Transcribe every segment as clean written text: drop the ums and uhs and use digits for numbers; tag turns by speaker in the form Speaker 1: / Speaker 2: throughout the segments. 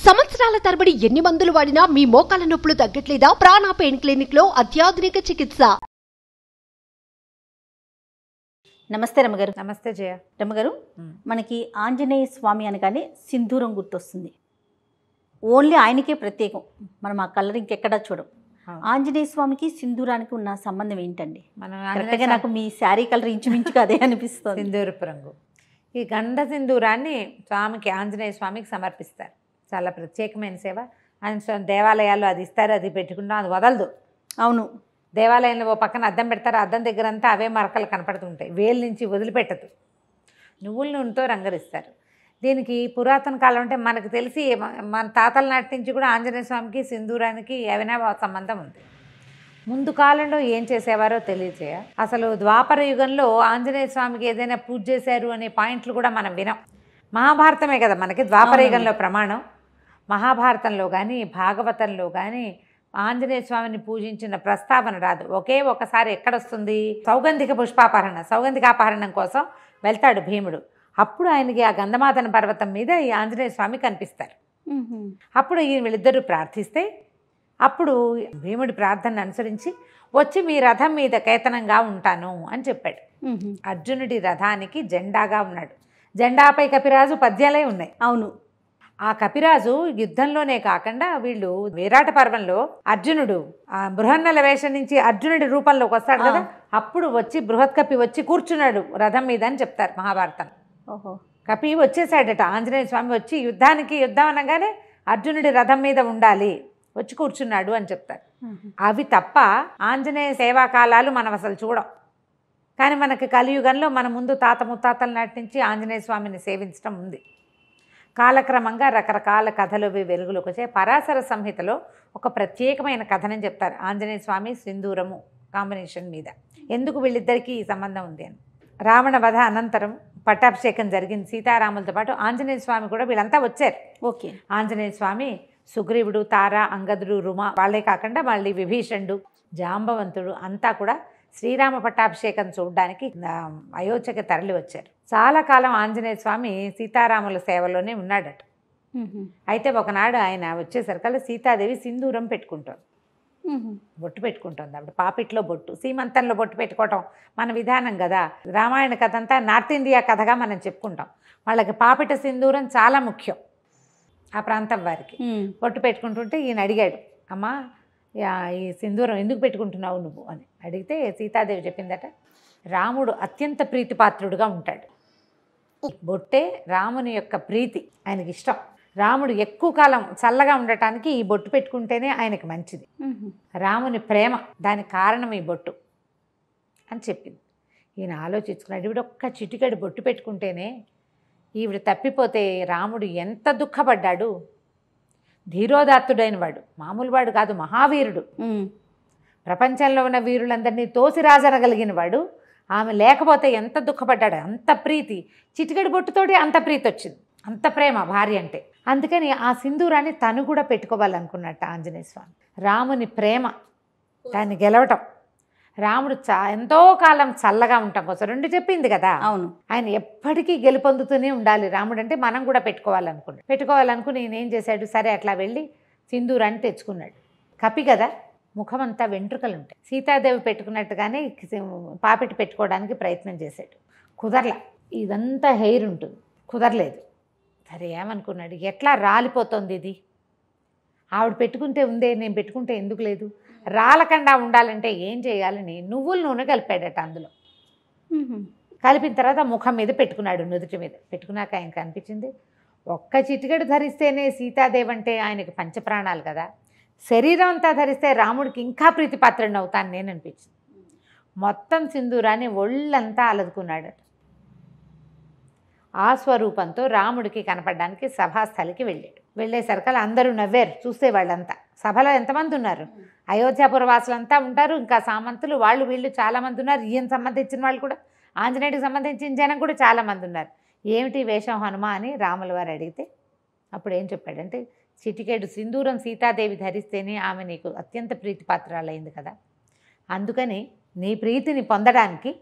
Speaker 1: సంవత్సరాల తరబడి ఎన్ని మందులు వాడినా మీ మోకాల నొప్పులు తగ్గట్లేదా? ప్రాణ పెయిన్ క్లినిక్ లో అత్యాధునిక చికిత్స.
Speaker 2: నమస్తే రమగారు.
Speaker 3: నమస్తే జయ.
Speaker 2: రమగారు, మనకి ఆంజనేయ స్వామి అనగానే సింధూరం గుర్తొస్తుంది. ఓన్లీ ఆయనకే ప్రత్యేకం. మనం ఆ కలర్ ఇంకెక్కడా చూడం. ఆంజనేయ స్వామికి సింధూరానికి ఉన్న సంబంధం ఏంటండి? కరెక్ట్గా నాకు మీ శారీ కలర్ ఇంచుమించుగా అదే అనిపిస్తుంది.
Speaker 3: సింధూరపు రంగు. ఈ గంధ సింధూరాన్ని స్వామికి, ఆంజనేయ స్వామికి సమర్పిస్తారు. చాలా ప్రత్యేకమైన సేవ. ఆయన దేవాలయాల్లో అది ఇస్తారు, అది పెట్టుకుంటాం, అది వదలదు.
Speaker 2: అవును,
Speaker 3: దేవాలయంలో ఓ పక్కన అద్దం పెడతారు, అద్దం దగ్గర అంతా అవే మరకలు కనపడుతుంటాయి, వేలు నుంచి వదిలిపెట్టదు. నువ్వుల నూనెతో రంగరిస్తారు. దీనికి పురాతన కాలం అంటే మనకు తెలిసి మన తాతల నాటి నుంచి కూడా ఆంజనేయ స్వామికి సింధూరానికి ఏమైనా సంబంధం ఉంది. ముందు కాలంలో ఏం చేసేవారో తెలియజేయ. అసలు ద్వాపర యుగంలో ఆంజనేయ స్వామికి ఏదైనా పూజ చేశారు అనే పాయింట్లు కూడా మనం వినాం. మహాభారతమే కదా మనకి ద్వాపర యుగంలో ప్రమాణం. మహాభారతంలో కానీ భాగవతంలో కానీ ఆంజనేయ స్వామిని పూజించిన ప్రస్తావన రాదు. ఒకే ఒకసారి ఎక్కడొస్తుంది? సౌగంధికాపహరణం కోసం వెళ్తాడు భీముడు. అప్పుడు ఆయనకి ఆ గంధమాదన పర్వతం మీద ఈ ఆంజనేయ స్వామి కనిపిస్తారు. అప్పుడు వీళ్ళిద్దరూ ప్రార్థిస్తే అప్పుడు భీముడి ప్రార్థనను అనుసరించి వచ్చి మీ రథం మీద కేతనంగా ఉంటాను అని చెప్పాడు. అర్జునుడి రథానికి జెండాగా ఉన్నాడు. జెండాపై కపిరాజు పద్యాలే ఉన్నాయి.
Speaker 2: అవును,
Speaker 3: ఆ కపిరాజు యుద్ధంలోనే కాకుండా వీళ్ళు విరాట పర్వంలో అర్జునుడు ఆ బృహన్నల వేషం నుంచి అర్జునుడి రూపంలోకి వస్తాడు కదా, అప్పుడు వచ్చి బృహత్ కపి వచ్చి కూర్చున్నాడు రథం మీద అని చెప్తారు మహాభారతం.
Speaker 2: ఓహో,
Speaker 3: కపి వచ్చేసాడట. ఆంజనేయ స్వామి వచ్చి యుద్ధం అనగానే అర్జునుడి రథం మీద ఉండాలి, వచ్చి కూర్చున్నాడు అని చెప్తారు. అవి తప్ప ఆంజనేయ సేవాకాలాలు మనం అసలు చూడం. కానీ మనకి కలియుగంలో మన ముందు తాత ముత్తాతల నాటి నుంచి ఆంజనేయ స్వామిని సేవించడం ఉంది. కాలక్రమంగా రకరకాల కథలు వెలుగులోకి వచ్చాయి. పరాశర సంహితలో ఒక ప్రత్యేకమైన కథనని చెప్తారు ఆంజనేయ స్వామి సింధూరము కాంబినేషన్ మీద. ఎందుకు వీళ్ళిద్దరికీ ఈ సంబంధం ఉంది అని. రావణ వధ అనంతరం పట్టాభిషేకం జరిగింది. సీతారాములతో పాటు ఆంజనేయ స్వామి కూడా వీళ్ళంతా వచ్చారు.
Speaker 2: ఓకే,
Speaker 3: ఆంజనేయ స్వామి, సుగ్రీవుడు, తార, అంగదుడు, రుమ, వాళ్ళే కాకుండా మళ్ళీ విభీషణుడు, జాంబవంతుడు అంతా కూడా శ్రీరామ పట్టాభిషేకం చూడడానికి అయోధ్యకి తరలి వచ్చారు. చాలా కాలం ఆంజనేయ స్వామి సీతారాముల సేవలోనే ఉన్నాడట. అయితే ఒకనాడు ఆయన వచ్చేసరికల్లా సీతాదేవి సింధూరం పెట్టుకుంటుంది, బొట్టు పెట్టుకుంటుంది. అప్పుడు పాపిట్లో బొట్టు, సీమంతంలో బొట్టు పెట్టుకోవటం మన విధానం కదా. రామాయణ కథ అంతా నార్త్ ఇండియా కథగా మనం చెప్పుకుంటాం. వాళ్ళకి పాపిట సింధూరం చాలా ముఖ్యం ఆ ప్రాంతం వారికి. బొట్టు పెట్టుకుంటుంటే ఈయన అడిగాడు, అమ్మా ఈ సింధూరం ఎందుకు పెట్టుకుంటున్నావు నువ్వు అని అడిగితే సీతాదేవి చెప్పిందట, రాముడు అత్యంత ప్రీతిపాత్రుడుగా ఉంటాడు. బొట్టే రాముని యొక్క ప్రీతి, ఆయనకి ఇష్టం. రాముడు ఎక్కువ కాలం చల్లగా ఉండటానికి ఈ బొట్టు పెట్టుకుంటేనే ఆయనకి మంచిది. రాముని ప్రేమ, దానికి కారణం ఈ బొట్టు అని చెప్పింది. ఈయన ఆలోచించుకున్నాడు, ఈవిడ ఒక్క చిటికెడు బొట్టు పెట్టుకుంటేనే ఈవిడ తప్పిపోతే రాముడు ఎంత దుఃఖపడ్డాడు. ధీరోదాత్తుడైన వాడు, మామూలు వాడు కాదు, మహావీరుడు. ప్రపంచంలో ఉన్న వీరులందరినీ తోసి రాజనగలిగిన వాడు. ఆమె లేకపోతే ఎంత దుఃఖపడ్డాడు. అంత ప్రీతి, చిటికెడు బొట్టుతోటి అంత ప్రీతి వచ్చింది, అంత ప్రేమ భార్య అంటే. అందుకని ఆ సింధూరాన్ని తను కూడా పెట్టుకోవాలనుకున్నట్ట ఆంజనేయ స్వామి. రాముని ప్రేమ, దాన్ని గెలవటం, రాముడు ఎంతో కాలం చల్లగా ఉంటాం కోసం రెండు చెప్పింది కదా.
Speaker 2: అవును,
Speaker 3: ఆయన ఎప్పటికీ గెలుపొందుతూనే ఉండాలి రాముడు అంటే. మనం కూడా పెట్టుకోవాలనుకుని ఈయన ఏం చేశాడు, సరే అట్లా వెళ్ళి సింధూరాన్ని తెచ్చుకున్నాడు. కపి కదా, ముఖమంతా వెంట్రుకలు ఉంటాయి. సీతాదేవి పెట్టుకున్నట్టుగానే పాపిటి పెట్టుకోవడానికి ప్రయత్నం చేశాడు, కుదరలా. ఇదంతా హెయిర్ ఉంటుంది, కుదరలేదు. సరే ఏమనుకున్నాడు, ఎట్లా రాలిపోతుంది ఇది, ఆవిడ పెట్టుకుంటే ఉందే, నేను పెట్టుకుంటే ఎందుకు లేదు, రాలకుండా ఉండాలంటే ఏం చేయాలని నువ్వుల నూనె కలిపాడట. అందులో కలిపిన తర్వాత ముఖం మీద పెట్టుకున్నాడు, నుదుటి మీద పెట్టుకున్నాక ఆయనకు అనిపించింది, ఒక్క చిటికెడు ధరిస్తేనే సీతాదేవి అంటే ఆయనకి పంచప్రాణాలు కదా, శరీరం అంతా ధరిస్తే రాముడికి ఇంకా ప్రీతిపాత్రుడిని అవుతాను నేను అనిపించింది. మొత్తం సింధూరాన్ని ఒళ్ళంతా అలదుకున్నాడట. ఆ స్వరూపంతో రాముడికి కనపడడానికి సభాస్థలికి వెళ్ళేసరికల్లా అందరూ నవ్వారు చూస్తే. వాళ్ళంతా సభలో ఎంతమంది ఉన్నారు, అయోధ్యాపురవాసులంతా ఉంటారు, ఇంకా సామంతులు వాళ్ళు వీళ్ళు చాలామంది ఉన్నారు. ఈయన సంబంధించిన వాళ్ళు కూడా, ఆంజనేయుడికి సంబంధించిన జనం కూడా చాలామంది ఉన్నారు. ఏమిటి వేషం హనుమ అని రాముల వారు అడిగితే అప్పుడు ఏం చెప్పాడంటే, చిటికెడు సింధూరం సీతాదేవి ధరిస్తేనే ఆమె నీకు అత్యంత ప్రీతిపాత్రాలైంది కదా, అందుకని నీ ప్రీతిని పొందడానికి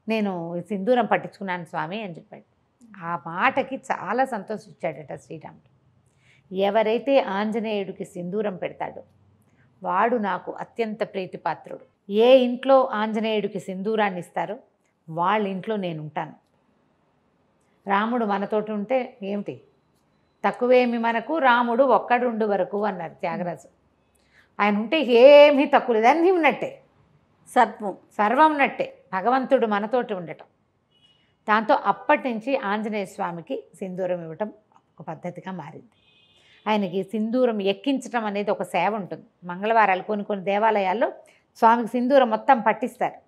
Speaker 3: నేను సింధూరం పట్టించుకున్నాను స్వామి అని చెప్పాడు. ఆ మాటకి చాలా సంతోషించాడట శ్రీరాముడు. ఎవరైతే ఆంజనేయుడికి సింధూరం పెడతాడో వాడు నాకు అత్యంత ప్రీతిపాత్రుడు. ఏ ఇంట్లో ఆంజనేయుడికి సింధూరాన్ని ఇస్తారో వాళ్ళ ఇంట్లో నేను ఉంటాను. రాముడు మనతోటి ఉంటే ఏమిటి తక్కువేమి మనకు, రాముడు ఒక్కడుండు వరకు అన్నారు త్యాగరాజు. ఆయన ఉంటే ఏమీ తక్కువ లేదు, అన్నీ ఉన్నట్టే, సర్వం ఉన్నట్టే. భగవంతుడు మనతోటి ఉండటం. దాంతో అప్పటి నుంచి ఆంజనేయ స్వామికి సింధూరం ఇవ్వటం ఒక పద్ధతిగా మారింది. ఆయనకి సింధూరం ఎక్కించడం అనేది ఒక సేవ ఉంటుంది. మంగళవారాలు కొన్ని దేవాలయాల్లో స్వామికి సింధూరం మొత్తం పట్టిస్తారు.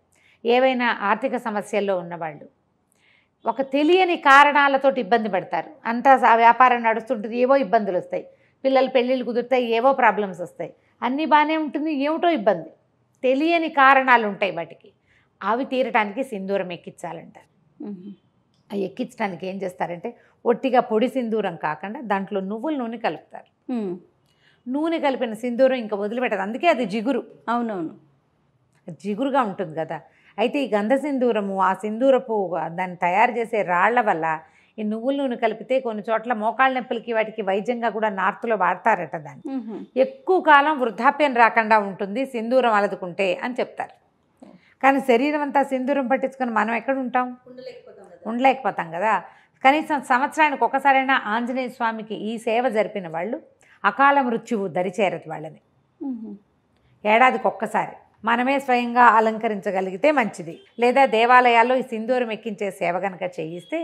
Speaker 3: ఏవైనా ఆర్థిక సమస్యల్లో ఉన్నవాళ్ళు, ఒక తెలియని కారణాలతోటి ఇబ్బంది పడతారు. అంతా వ్యాపారం నడుస్తుంటుంది, ఏవో ఇబ్బందులు వస్తాయి, పిల్లలు పెళ్ళిళ్ళు కుదురుతాయి, ఏవో ప్రాబ్లమ్స్ వస్తాయి, అన్నీ బాగానే ఉంటుంది, ఏమిటో ఇబ్బంది, తెలియని కారణాలు ఉంటాయి వాటికి. అవి తీరటానికి సింధూరం ఎక్కించాలంటారు. అవి ఎక్కించడానికి ఏం చేస్తారంటే ఒట్టిగా పొడి సింధూరం కాకుండా దాంట్లో నువ్వుల నూనె కలుపుతారు. నూనె కలిపిన సింధూరం ఇంకా వదిలిపెట్టదు, అందుకే అది జిగురు.
Speaker 2: అవునవును,
Speaker 3: జిగురుగా ఉంటుంది కదా. అయితే ఈ గంధ సింధూరము, ఆ సింధూరపు దాన్ని తయారు చేసే రాళ్ల వల్ల ఈ నువ్వుల నూనె కలిపితే కొన్ని చోట్ల మోకాళ్ళ నొప్పులకి వాటికి వైద్యంగా కూడా నార్త్లో వాడతారట. దాన్ని ఎక్కువ కాలం వృద్ధాప్యం రాకుండా ఉంటుంది సింధూరం అలదుకుంటే అని చెప్తారు. కానీ శరీరం అంతా సింధూరం పట్టించుకొని మనం ఎక్కడ ఉంటాం, ఉండలేకపోతాం కదా. కనీసం సంవత్సరానికి ఒకసారైనా ఆంజనేయ స్వామికి ఈ సేవ జరిపిన వాళ్ళు అకాల మృత్యువు దరిచేరదు వాళ్ళని. ఏడాదికి ఒక్కసారి మనమే స్వయంగా అలంకరించగలిగితే మంచిది. లేదా దేవాలయాల్లో ఈ సింధూరం ఎక్కించే సేవ కనుక చేయిస్తే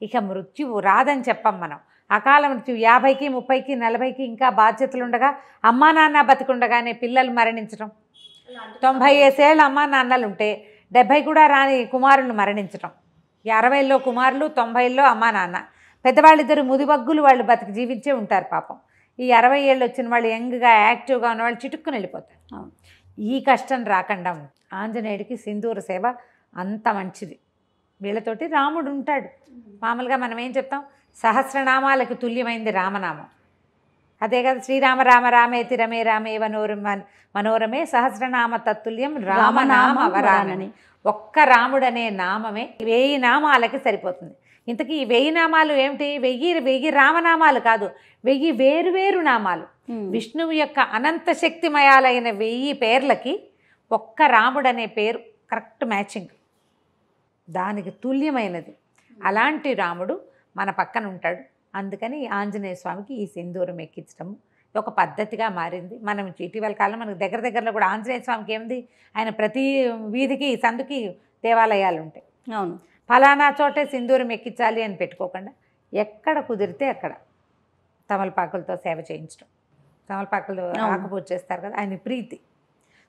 Speaker 3: ఇక మృత్యువు రాదని చెప్పం మనం. అకాల మృత్యు 50కి 30కి 40కి ఇంకా బాధ్యతలు ఉండగా అమ్మా నాన్న బతికుండగానే పిల్లలు మరణించడం, 90 ఏళ్ళ అమ్మా నాన్నలు ఉంటే 70 కూడా రాని కుమారులు మరణించడం, 60లో కుమారులు 90లో అమ్మా నాన్న, పెద్దవాళ్ళిద్దరు ముదిబగ్గులు వాళ్ళు బతికి జీవించే ఉంటారు పాపం. ఈ 60 ఏళ్ళు వచ్చిన వాళ్ళు యంగ్గా యాక్టివ్గా ఉన్న వాళ్ళు చిటుక్కుని వెళ్ళిపోతారు. ఈ కష్టం రాకుండా ఆంజనేయుడికి సింధూర సేవ అంత మంచిది. వీళ్ళతోటి రాముడు ఉంటాడు. మామూలుగా మనం ఏం చెప్తాం, సహస్రనామాలకు తుల్యమైంది రామనామం. అదే కదా, శ్రీరామ రామ రామేతి రమే రామే మనోరమే సహస్రనామ తత్తుల్యం రామనామ వరానని. ఒక్క రాముడు అనే నామమే 1000 నామాలకి సరిపోతుంది. ఇంతకీ ఈ 1000 నామాలు ఏమిటి? 1000 రామనామాలు కాదు, 1000 వేరువేరు నామాలు. విష్ణువు యొక్క అనంత శక్తిమయాలైన 1000 పేర్లకి ఒక్క రాముడు అనే పేరు కరెక్ట్ మ్యాచింగ్, దానికి తుల్యమైనది. అలాంటి రాముడు మన పక్కన ఉంటాడు. అందుకని ఆంజనేయ స్వామికి ఈ సింధూరం ఎక్కించడం ఒక పద్ధతిగా మారింది. మనం ఇటీవల కాలం మనకు దగ్గరలో కూడా ఆంజనేయ స్వామికి ఏముంది, ఆయన ప్రతి వీధికి సందుకి దేవాలయాలు ఉంటాయి.
Speaker 2: అవును,
Speaker 3: ఫలానా చోటే సింధూరం ఎక్కించాలి అని పెట్టుకోకుండా ఎక్కడ కుదిరితే అక్కడ తమలపాకులతో సేవ చేయించడం. తమలపాకులు ఆకుపూజ చేస్తారు కదా, ఆయన ప్రీతి.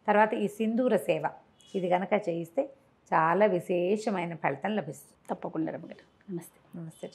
Speaker 3: తర్వాత ఈ సింధూర సేవ ఇది కనుక చేయిస్తే చాలా విశేషమైన ఫలితం లభిస్తుంది.
Speaker 2: తప్పకుండా. నమస్తే.
Speaker 3: నమస్తే.